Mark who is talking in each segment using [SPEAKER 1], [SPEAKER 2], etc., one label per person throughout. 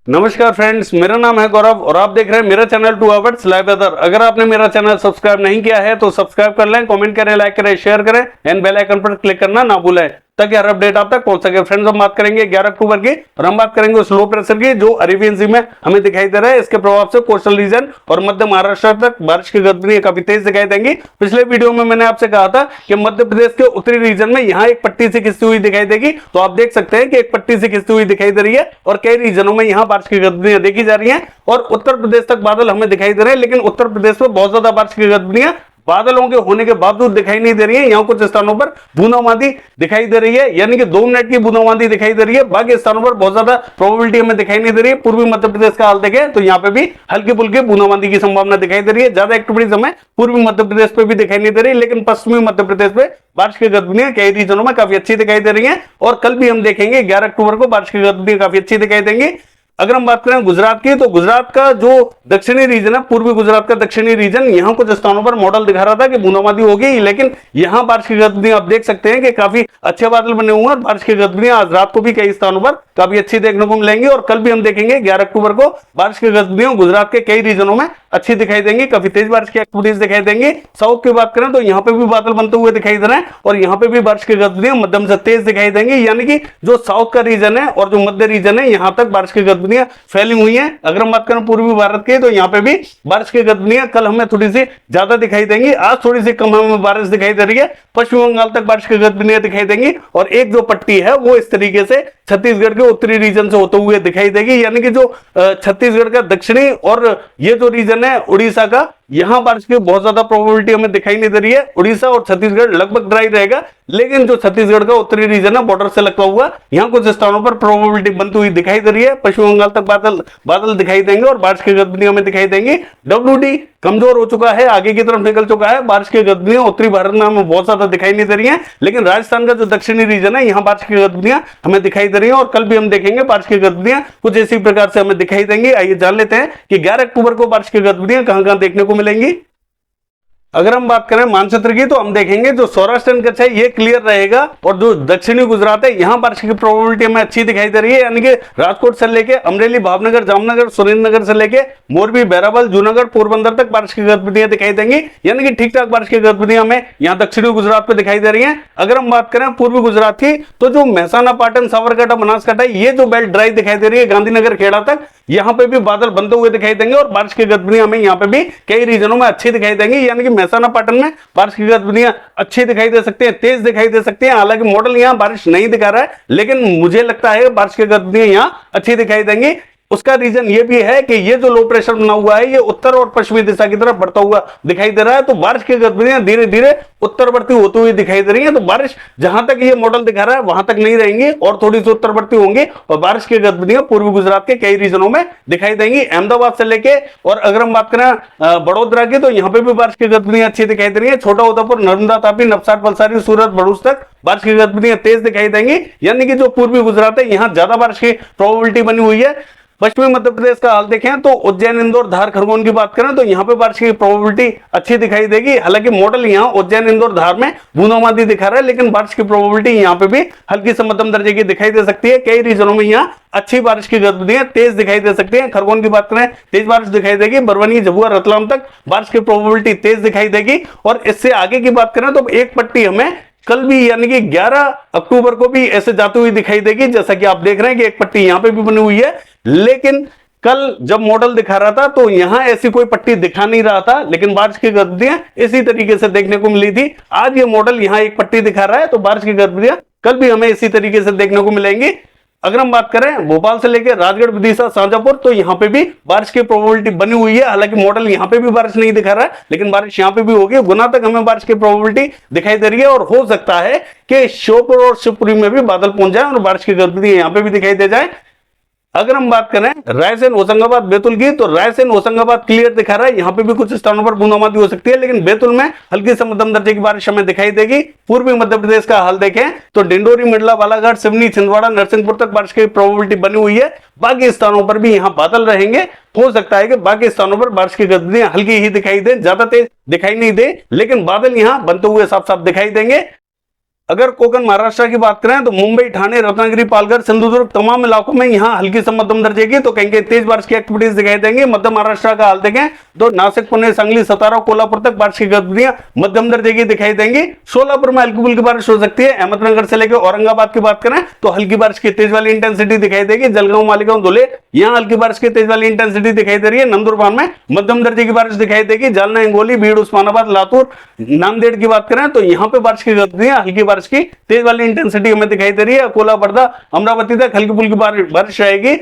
[SPEAKER 1] नमस्कार फ्रेंड्स, मेरा नाम है गौरव और आप देख रहे हैं मेरा चैनल 2 आवर्स लाइव वेदर। अगर आपने मेरा चैनल सब्सक्राइब नहीं किया है तो सब्सक्राइब कर लें, कमेंट करें, लाइक करें, शेयर करें एंड बेल आइकन पर क्लिक करना ना भूलें ताकि हर अपडेट आप तक पहुंच सके। फ्रेंड्स, हम बात करेंगे 11 अक्टूबर की और हम बात करेंगे उस लो प्रेशर की जो अरेबियन सी में हमें दिखाई दे रहा है। इसके प्रभाव से कोस्टल रीजन और मध्य महाराष्ट्र तक बारिश की गतिविधियां काफी तेज दिखाई देंगी। पिछले वीडियो में मैंने आपसे कहा था कि मध्य प्रदेश के उत्तरी रीजन में यहाँ एक पट्टी से खिंचती हुई दिखाई देगी, तो आप देख सकते हैं कि एक पट्टी से खिंचती हुई दिखाई दे रही है और कई रीजनों में यहाँ बारिश की गतिविधियां देखी जा रही हैं और उत्तर प्रदेश तक बादल हमें दिखाई दे रहे हैं, लेकिन उत्तर प्रदेश में बहुत ज्यादा बारिश की गतिविधियां बादलों के होने के बावजूद दिखाई नहीं दे रही है। यहाँ कुछ स्थानों पर बूंदाबांदी दिखाई दे रही है, यानी कि 2 मिनट की बूंदाबांदी दिखाई दे रही है। बाकी स्थानों पर बहुत ज्यादा प्रोबेबिलिटी हमें दिखाई नहीं दे रही है। पूर्वी मध्य प्रदेश का हाल देखें तो यहाँ पे भी हल्की फुल्की बूंदाबांदी की संभावना दिखाई दे रही है। ज्यादा एक्टिविटीज हमें पूर्वी मध्य प्रदेश पे भी दिखाई नहीं दे रही, लेकिन पश्चिमी मध्य प्रदेश में बारिश की गतिविधियां कई रीजनों में काफी अच्छी दिखाई दे रही है और कल भी हम देखेंगे 11 अक्टूबर को बारिश की गतिविधियां काफी अच्छी दिखाई देंगी। अगर हम बात करें गुजरात की, तो गुजरात का जो दक्षिणी रीजन है, पूर्वी गुजरात का दक्षिणी रीजन, यहां कुछ स्थानों पर मॉडल दिखा रहा था कि बूंदाबांदी होगी, लेकिन यहां बारिश की गतिविधियां आप देख सकते हैं कि काफी अच्छे बादल बने हुए हैं और बारिश की गतिविधियां आज रात को भी कई स्थानों पर काफी अच्छी देखने को मिलेंगी और कल भी हम देखेंगे 11 अक्टूबर को बारिश की गतिविधियां गुजरात के कई रीजनों में अच्छी दिखाई देंगी, काफी तेज बारिश की एक्टिविटीज दिखाई देंगी। साउथ की बात करें तो यहाँ पे भी बादल बनते हुए दिखाई दे रहे हैं और यहाँ पे भी बारिश की गतिविधियां मध्यम से तेज दिखाई देंगी, यानी कि जो साउथ का रीजन है और जो मध्य रीजन है यहाँ तक बारिश की गतिविधियां फैली हुई है। अगर हम बात करें पूर्वी भारत की, तो यहाँ पे भी बारिश की गतिविधियां कल हमें थोड़ी सी ज्यादा दिखाई देंगी, आज थोड़ी सी कम हमें बारिश दिखाई दे रही है। पश्चिम बंगाल तक बारिश की गतिविधियां दिखाई देंगी और एक जो पट्टी है वो इस तरीके से छत्तीसगढ़ के उत्तरी रीजन से होते हुए दिखाई देगी, यानी कि जो छत्तीसगढ़ का दक्षिणी और ये जो रीजन है उड़ीसा का, यहां बारिश की बहुत ज्यादा प्रोबेबिलिटी हमें दिखाई नहीं दे रही है। उड़ीसा और छत्तीसगढ़ लगभग ड्राई रहेगा, लेकिन जो छत्तीसगढ़ का उत्तरी रीजन है बॉर्डर से लगता हुआ, यहां कुछ स्थानों पर प्रोबेबिलिटी बनती हुई दिखाई दे रही है। पश्चिम बंगाल तक बादल दिखाई देंगे और बारिश की गतिविधियां हमें दिखाई देंगी। WD कमजोर हो चुका है, आगे की तरफ निकल चुका है। बारिश की गतिविधियां उत्तरी भारत में हमें बहुत ज्यादा दिखाई नहीं दे रही है, लेकिन राजस्थान का जो दक्षिणी रीजन है यहाँ बारिश की गतिविधियां हमें दिखाई दे रही है और कल भी हम देखेंगे बारिश की गतिविधियां कुछ इसी प्रकार से हमें दिखाई देंगी। आइए जान लेते हैं कि 11 अक्टूबर को बारिश की गतिविधियां कहां-कहां देखने को मिलेंगी। अगर हम बात करें मानचित्र की, तो हम देखेंगे जो सौराष्ट्र एंड कच्छ है ये क्लियर रहेगा और जो दक्षिणी गुजरात है यहाँ बारिश की प्रोबेबिलिटी हमें अच्छी दिखाई दे रही है, यानी कि राजकोट से लेके अमरेली, भावनगर, जामनगर, सुरेंद्रनगर से लेके मोरबी, बैराबल, जूनागढ़, पोरबंदर तक बारिश की गतिविधियां दिखाई देंगी, यानी कि ठीक ठाक बारिश की गतिविधियां हमें यहाँ दक्षिणी गुजरात पे दिखाई दे रही है। अगर हम बात करें पूर्वी गुजरात की, तो जो महसाना, पाटन, साबरकांठा, बनासकांठा ये जो बेल्ट ड्राई दिखाई दे रही है, गांधीनगर, खेड़ा तक यहाँ पे भी बादल बनते हुए दिखाई देंगे और बारिश की गतिविधियां हमें यहाँ पे भी कई रीजनों में अच्छी दिखाई देंगी, यानी कि महसाना, पाटन में बारिश की गतिविधियां अच्छी दिखाई दे सकती हैं, तेज दिखाई दे सकती हैं। हालांकि मॉडल यहां बारिश नहीं दिखा रहा है, लेकिन मुझे लगता है बारिश की गतिविधियां यहां अच्छी दिखाई देंगी। उसका रीजन ये भी है कि ये जो लो प्रेशर बना हुआ है ये उत्तर और पश्चिमी दिशा की तरफ बढ़ता हुआ दिखाई दे रहा है, तो बारिश की गतिविधियां धीरे धीरे उत्तरवर्ती होती हुई दिखाई दे रही है। तो बारिश जहां तक ये मॉडल दिखा रहा है वहां तक नहीं रहेंगी और थोड़ी सी उत्तरवर्ती होंगी और बारिश की गतिविधियां पूर्वी गुजरात के कई रीजनों में दिखाई देंगी, अहमदाबाद से लेके। और अगर हम बात करें बड़ोदरा की, तो यहाँ पे भी बारिश की गतिविधियां अच्छी दिखाई दे रही है। छोटा उदयपुर, नर्मदा, तापी, नवसारी, वलसाड़ी, सूरत, भरूच तक बारिश की गतिविधियां तेज दिखाई देंगी, यानी कि जो पूर्वी गुजरात है यहाँ ज्यादा बारिश की प्रोबेबिलिटी बनी हुई है। पश्चिमी मध्य प्रदेश का हाल देखें तो उज्जैन, इंदौर, धार, खरगोन की बात करें तो यहाँ पे बारिश की प्रोबेबिलिटी अच्छी दिखाई देगी। हालांकि मॉडल यहाँ उज्जैन, इंदौर, धार में बूंदाबांदी दिखा रहा है, लेकिन बारिश की प्रोबेबिलिटी यहाँ पे भी हल्की से मध्यम दर्जे की दिखाई दे सकती है। कई रीजनों में यहाँ अच्छी बारिश की गतिविधियां तेज दिखाई दे सकती है। खरगोन की बात करें तेज बारिश दिखाई देगी, बरवनी, झबुआ, रतलाम तक बारिश की प्रोबेबिलिटी तेज दिखाई देगी। और इससे आगे की बात करें तो एक पट्टी हमें कल भी यानी कि 11 अक्टूबर को भी ऐसे जाती हुई दिखाई देगी, जैसा कि आप देख रहे हैं कि एक पट्टी यहां पे भी बनी हुई है, लेकिन कल जब मॉडल दिखा रहा था तो यहां ऐसी कोई पट्टी दिखा नहीं रहा था, लेकिन बारिश की गतिविधियां इसी तरीके से देखने को मिली थी। आज ये मॉडल यहां एक पट्टी दिखा रहा है, तो बारिश की गतिविधियां कल भी हमें इसी तरीके से देखने को मिलेंगी। अगर हम बात करें भोपाल से लेकर राजगढ़, विदिशा, शाजापुर, तो यहां पे भी बारिश की प्रोबेबिलिटी बनी हुई है। हालांकि मॉडल यहां पे भी बारिश नहीं दिखा रहा है, लेकिन बारिश यहां पे भी होगी। गुना तक हमें बारिश की प्रोबेबिलिटी दिखाई दे रही है और हो सकता है कि श्योपुर और शिवपुरी में भी बादल पहुंच जाए और बारिश की गतिविधि यहां पे भी दिखाई दे जाए। अगर हम बात करें रायसेन, होशंगाबाद, बैतूल की, तो रायसेन, होशंगाबाद क्लियर दिखा रहा है, यहाँ पे भी कुछ स्थानों पर बूंदाबांदी हो सकती है, लेकिन बैतूल में हल्की से मध्यम दर्जे की बारिश हमें दिखाई देगी। पूर्वी मध्य प्रदेश का हाल देखें तो डिंडोरी, मंडला, बालाघाट, सिवनी, छिंदवाड़ा, नरसिंहपुर तक बारिश की प्रोबेबिलिटी बनी हुई है। बाकी स्थानों पर भी यहाँ बादल रहेंगे, हो सकता है कि बाकी स्थानों पर बारिश की गतिविधियां हल्की ही दिखाई दे, ज्यादा तेज दिखाई नहीं दे, लेकिन बादल यहाँ बनते हुए साफ साफ दिखाई देंगे। अगर कोकण महाराष्ट्र की बात करें तो मुंबई, ठाणे, रत्नागिरी, पालघर, सिंधुदुर्ग तमाम इलाकों में यहाँ हल्की से मध्यम दर्जे की तो कहीं तेज बारिश की एक्टिविटीज दिखाई देंगी। मध्य महाराष्ट्र का हाल देखें तो नासिक, पुणे, सांगली, सतारा, कोल्हापुर तक बारिश की गतिविधियां मध्यम दर्जे की दिखाई देंगी। सोलापुर में हल्की फुल्की बारिश हो सकती है। अहमदनगर से लेकर औरंगाबाद की बात करें तो हल्की बारिश की तेज वाली इंटेंसिटी दिखाई देगी। जलगांव, मालेगांव, धुले यहाँ हल्की बारिश की तेज वाली इंटेंसिटी दिखाई दे रही है। नंदुरबार में मध्यम दर्जे की बारिश दिखाई देगी। जालना, हिंगोली, बीड़, उस्मानाबाद, लातूर, नांदेड़ की बात करें तो यहाँ पे बारिश की गतिविधियां हल्की बारिश की तेज वाली इंटेंसिटी हमें दिखाई दे रही है। अकोला, वर्धा, अमरावती तक हल्की फुल्की बारिश रहेगी।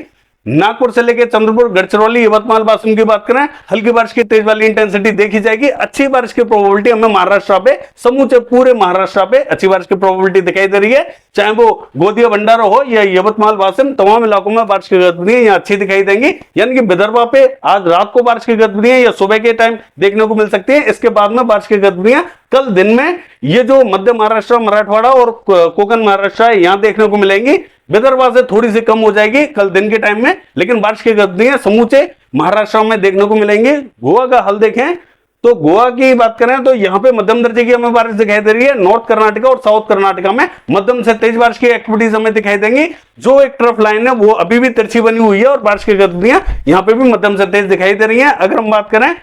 [SPEAKER 1] नागपुर से लेकर चंद्रपुर, गढ़चिरौली, यवतमाल, बासुम की बात करें हल्की बारिश की तेज वाली इंटेंसिटी देखी जाएगी। अच्छी बारिश की प्रोबेबिलिटी हमें महाराष्ट्र पे, समूचे पूरे महाराष्ट्र पे अच्छी बारिश की प्रोबेबिलिटी दिखाई दे रही है। चाहे वो गोदिया, भंडारा हो या यवतमाल, वासिम, तमाम इलाकों में बारिश की गतिविधियां यहाँ अच्छी दिखाई देंगी। यानी कि विदर्भ पे आज रात को बारिश की गतिविधियां या सुबह के टाइम देखने को मिल सकती है। इसके बाद में बारिश की गतिविधियां कल दिन में ये जो मध्य महाराष्ट्र, मराठवाड़ा और कोकण महाराष्ट्र है यहां देखने को मिलेंगी। विदर्भ से थोड़ी सी कम हो जाएगी कल दिन के टाइम में, लेकिन बारिश की गतिविधियां समूचे महाराष्ट्र में देखने को मिलेंगी। गोवा का हाल देखें तो गोवा की बात करें तो यहां पे मध्यम दर्जे की हमें बारिश दिखाई दे रही है। नॉर्थ कर्नाटका और साउथ कर्नाटका में मध्यम से तेज बारिश की एक्टिविटीज हमें दिखाई देंगी। जो एक ट्रफ लाइन है वो अभी भी तिरछी बनी हुई है और बारिश की गतिविधियां यहां पे भी मध्यम से तेज दिखाई दे रही है। अगर हम बात करें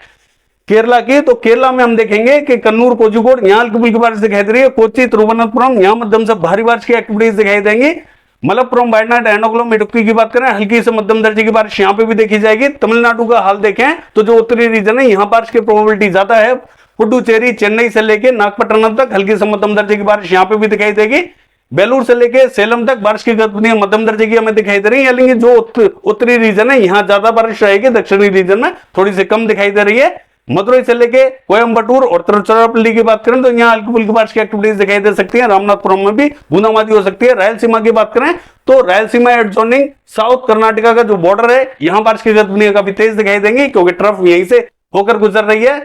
[SPEAKER 1] केरला की तो केरला में हम देखेंगे कि कन्नूर, कोझिकोड यहाँ हल्की फुल्की बारिश दिखाई दे रही है। कोच्चि, तिरुवनंतपुरम यहाँ मध्यम से भारी बारिश की एक्टिविटीज दिखाई देंगी। मलप्पुरम, वायनाड, एर्नाकुलम, इडुक्की की बात करें हल्की से मध्यम दर्जे की बारिश यहाँ पे भी देखी जाएगी। तमिलनाडु का हाल देखें तो जो उत्तरी रीजन है यहाँ बारिश की प्रोबेबिलिटी ज्यादा है। पुडुचेरी, चेन्नई से लेकर नागपट्टनम तक हल्की से मध्यम दर्जे की बारिश यहाँ पे भी दिखाई देगी। बेलूर से लेकर सेलम तक बारिश की गतिविधियां मध्यम दर्जे की हमें दिखाई दे रही है। यानी जो उत्तरी रीजन है यहाँ ज्यादा बारिश रहेगी, दक्षिणी रीजन में थोड़ी सी कम दिखाई दे रही है। मदुरई से लेके कोयम्बटूर और तिरुचिरापल्ली की बात करें तो यहाँ हल्की फुल्की बारिश की एक्टिविटीज दिखाई दे सकती है। रामनाथपुरम में भी बूंदाबांदी हो सकती है। रायलसीमा की बात करें तो रायलसीमा एडजॉइनिंग साउथ कर्नाटका का जो बॉर्डर है यहाँ बारिश की गतिविधियां काफी तेज दिखाई देंगी क्योंकि ट्रफ यहीं से होकर गुजर रही है।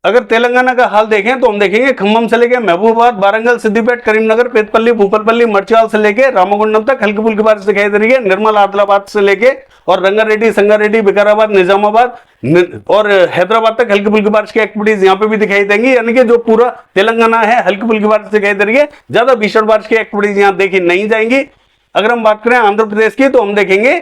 [SPEAKER 1] अगर तेलंगाना का हाल देखें तो हम देखेंगे खम्मम से लेकर महबूबाबाद, वारंगल, सिद्दीपेट, करीमनगर, पेटपल्ली, भूपलपल्ली, मर्चाल से लेकर रामगुंडम तक हल्की फुल्की बारिश दिखाई दे रही है। निर्मल, आदिलाबाद से लेके और रंगारेड्डी, संगारेड्डी, विकाराबाद, निजामाबाद और हैदराबाद तक हल्की फुल्की बारिश की एक्टिविटीज यहाँ पे भी दिखाई देंगी। यानी कि जो पूरा तेलंगाना है हल्की फुल्की बारिश दिखाई दे रही है। ज्यादा भीषण बारिश की एक्टिविटीज यहाँ देखी नहीं जाएंगी। अगर हम बात करें आंध्र प्रदेश की तो हम देखेंगे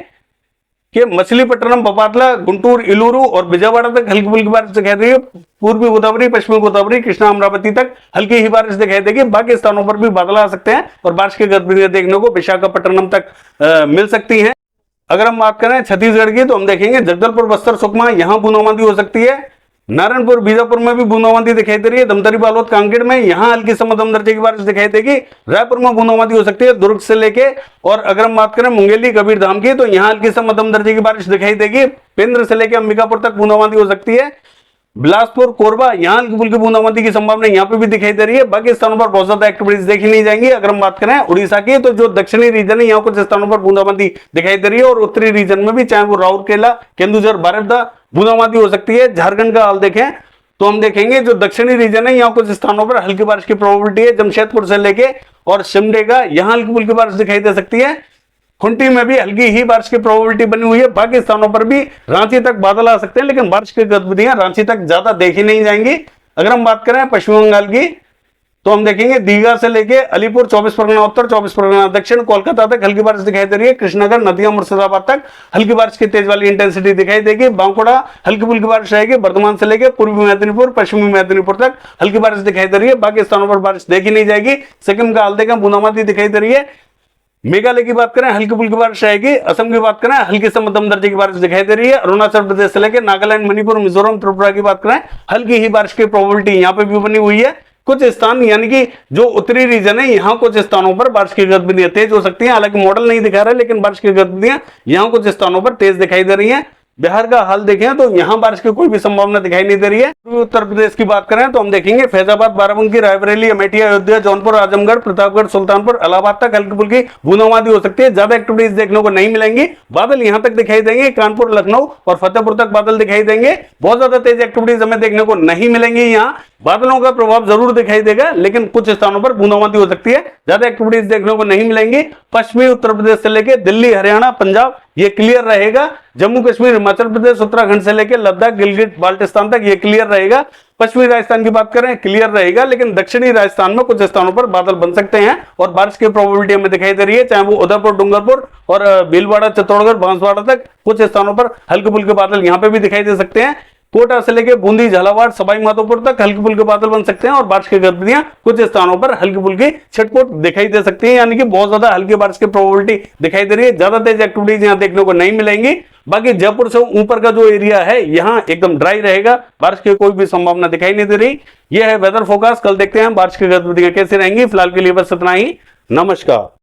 [SPEAKER 1] कि मछलीपट्टनम, बपातला, गुंटूर, इलूरू और विजयवाड़ा तक हल्की फुल्की बारिश दिखाई देगी। पूर्वी गोदावरी, पश्चिमी गोदावरी, कृष्णा, अमरावती तक हल्की ही बारिश दिखाई देगी। बाकी स्थानों पर भी बादल आ सकते हैं और बारिश की गतिविधियां देखने को विशाखापट्टनम तक मिल सकती हैं। अगर हम बात करें छत्तीसगढ़ की तो हम देखेंगे जगदलपुर, बस्तर, सुकमा यहाँ बूंदाबांदी हो सकती है। नारायणपुर, बीजापुर में भी बूंदाबांदी दिखाई दे रही है। धमतरी, बालोद, कांकेर में यहाँ हल्की से मध्यम दर्जे की बारिश दिखाई देगी। रायपुर में बूंदाबांदी हो सकती है दुर्ग से लेके। और अगर हम बात करें मुंगेली, कबीरधाम की तो यहाँ हल्की से मध्यम दर्जे की बारिश दिखाई देगी। पेंद्र से लेकर अंबिकापुर तक बूंदाबांदी हो सकती है। बिलासपुर, कोरबा यहाँ हल्की फुल्की बूंदाबांदी की संभावना यहाँ पे भी दिखाई दे रही है। बाकी स्थानों पर बहुत ज्यादा एक्टिविटीज देखी नहीं जाएंगी। अगर हम बात करें उड़ीसा की तो जो दक्षिणी रीजन है यहाँ कुछ स्थानों पर बूंदाबांदी दिखाई दे रही है और उत्तरी रीजन में भी चाहे वो राउरकेला, केंदुझर, बारिपदा बूंदाबांदी हो सकती है। झारखंड का हाल देखें तो हम देखेंगे जो दक्षिणी रीजन है यहाँ कुछ स्थानों पर हल्की बारिश की प्रोबेबिलिटी है। जमशेदपुर से लेके और सिमडेगा यहाँ हल्की फुल्की बारिश दिखाई दे सकती है। खुंटी में भी हल्की ही बारिश की प्रोबेबिलिटी बनी हुई है। बाकी स्थानों पर भी रांची तक बादल आ सकते हैं, लेकिन बारिश की गतिविधियां रांची तक ज्यादा देखी नहीं जाएंगी। अगर हम बात करें पश्चिम बंगाल की तो हम देखेंगे दीघा से लेके अलीपुर, 24 परगना उत्तर, 24 परगना दक्षिण, कोलकाता तक हल्की बारिश दिखाई दे रही है। कृष्णनगर, नदिया, मुर्शिदाबाद तक हल्की बारिश की तेज वाली इंटेंसिटी दिखाई देगी। बांकुड़ा हल्की फुल्की बारिश रहेगी। बर्धमान से लेकर पूर्वी मेदिनीपुर, पश्चिमी मेदिनीपुर तक हल्की बारिश दिखाई दे रही है। बाकी स्थानों पर बारिश देखी नहीं जाएगी। सिक्किम का हाल देखें बूंदाबांदी दिखाई दे रही है। मेघालय की बात करें हल्की फुल्की बारिश रहेगी। असम की बात करें हल्की से मध्यम दर्जे की बारिश दिखाई दे रही है। अरुणाचल प्रदेश से लेकर नागालैंड, मणिपुर, मिजोरम, त्रिपुरा की बात करें हल्की ही बारिश की प्रोबेबिलिटी यहाँ पे भी बनी हुई है। कुछ स्थान यानी कि जो उत्तरी रीजन है यहाँ कुछ स्थानों पर बारिश की गतिविधियां तेज हो सकती हैं। हालांकि मॉडल नहीं दिखा रहा है, लेकिन बारिश की गतिविधियां यहाँ कुछ स्थानों पर तेज दिखाई दे रही हैं। बिहार का हाल देखें तो यहाँ बारिश की कोई भी संभावना दिखाई नहीं दे रही है। उत्तर प्रदेश की बात करें तो हम देखेंगे फैजाबाद, बाराबंकी, रायबरेली, अमेठी, अयोध्या, जौनपुर, आजमगढ़, प्रतापगढ़, सुल्तानपुर, इलाहाबाद तक हल्की फुल्की बूंदाबांदी हो सकती है। ज्यादा एक्टिविटीज देखने को नहीं मिलेंगी। बादल यहाँ तक दिखाई देंगे। कानपुर, लखनऊ और फतेहपुर तक बादल दिखाई देंगे। बहुत ज्यादा तेज एक्टिविटीज हमें देखने को नहीं मिलेंगी। यहाँ बादलों का प्रभाव जरूर दिखाई देगा, लेकिन कुछ स्थानों पर बूंदाबांदी हो सकती है। ज्यादा एक्टिविटीज देखने को नहीं मिलेंगी। पश्चिमी उत्तर प्रदेश से लेकर दिल्ली, हरियाणा, पंजाब ये क्लियर रहेगा। जम्मू कश्मीर, हिमाचल प्रदेश, उत्तराखंड से लेकर लद्दाख, गिलगित, बाल्टिस्तान तक ये क्लियर रहेगा। पश्चिमी राजस्थान की बात करें क्लियर रहेगा, लेकिन दक्षिणी राजस्थान में कुछ स्थानों पर बादल बन सकते हैं और बारिश की प्रोबेबिलिटी हमें दिखाई दे रही है, चाहे वो उदयपुर, डूंगरपुर और भीलवाड़ा, चित्तौड़गढ़, बांसवाड़ा तक कुछ स्थानों पर हल्के फुल्के बादल यहां पे भी दिखाई दे सकते हैं। कोटा से लेकर बूंदी, झालावाड़, सवाई माधोपुर तक हल्के फुल्के बादल बन सकते हैं और बारिश की गतिविधियां कुछ स्थानों पर हल्की फुल्की छिटपुट दिखाई दे सकती है, यानी कि बहुत ज्यादा हल्की बारिश की प्रोबेबिलिटी दिखाई दे रही है। ज्यादा तेज एक्टिविटीज यहां देखने को नहीं मिलेंगी। बाकी जयपुर से ऊपर का जो एरिया है यहां एकदम ड्राई रहेगा, बारिश की कोई भी संभावना दिखाई नहीं दे रही। यह है वेदर फोरकास्ट। कल देखते हैं बारिश की गतिविधियां कैसी रहेंगी। फिलहाल के लिए बस इतना ही। नमस्कार।